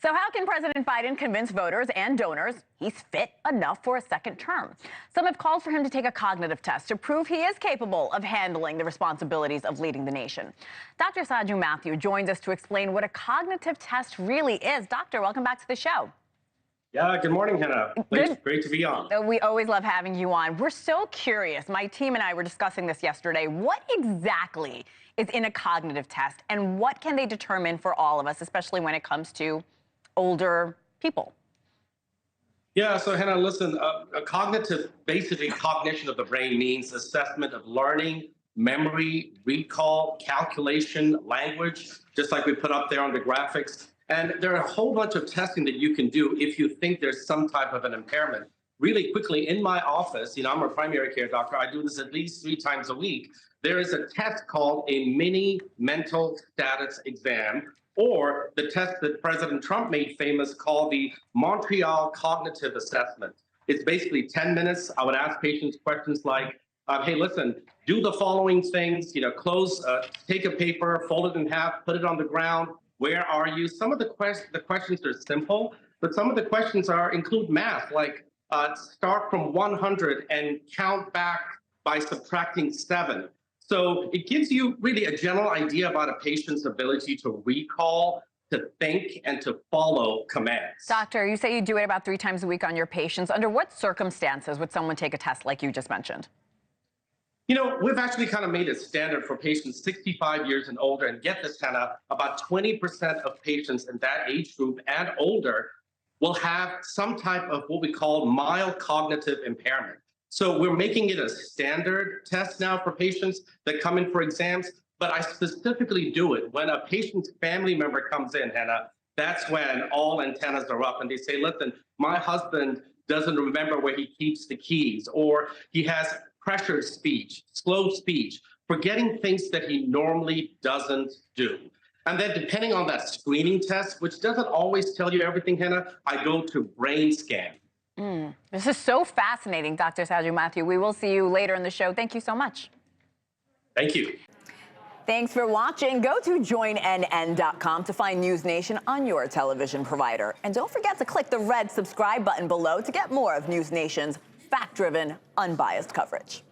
So how can President Biden convince voters and donors he's fit enough for a second term? Some have called for him to take a cognitive test to prove he is capable of handling the responsibilities of leading the nation. Dr. Saju Matthew joins us to explain what a cognitive test really is. Doctor, welcome back to the show. Yeah, good morning, Hena. Great to be on. We always love having you on. We're so curious. My team and I were discussing this yesterday. What exactly is in a cognitive test, and what can they determine for all of us, especially when it comes to older people? Yeah, so Hena, listen, a cognitive, basically cognition of the brain means assessment of learning, memory, recall, calculation, language, just like we put up there on the graphics. And there are a whole bunch of testing that you can do if you think there's some type of an impairment. Really quickly, in my office, I'm a primary care doctor. I do this at least 3 times a week. There is a test called a mini mental status exam, or the test that President Trump made famous called the Montreal Cognitive Assessment. It's basically 10 minutes. I would ask patients questions like, hey, listen, do the following things, take a paper, fold it in half, put it on the ground. Where are you? Some of the questions are simple, but some of the questions include math, like start from 100 and count back by subtracting 7. So it gives you really a general idea about a patient's ability to recall, to think, and to follow commands. Doctor, you say you do it about 3 times a week on your patients. Under what circumstances would someone take a test like you just mentioned? We've actually kind of made a standard for patients 65 years and older, and get this, Hannah, about 20% of patients in that age group and older will have some type of what we call mild cognitive impairment. So we're making it a standard test now for patients that come in for exams, but I specifically do it when a patient's family member comes in, Hannah. That's when all antennas are up and they say, listen, my husband doesn't remember where he keeps the keys, or he has pressured speech, slow speech, forgetting things that he normally doesn't do. And then depending on that screening test, which doesn't always tell you everything, Hannah, I go to brain scan. This is so fascinating, Dr. Saju Matthew. We will see you later in the show. Thank you so much. Thank you. Thanks for watching. Go to joinnn.com to find NewsNation on your television provider. And don't forget to click the red subscribe button below to get more of NewsNation's fact-driven, unbiased coverage.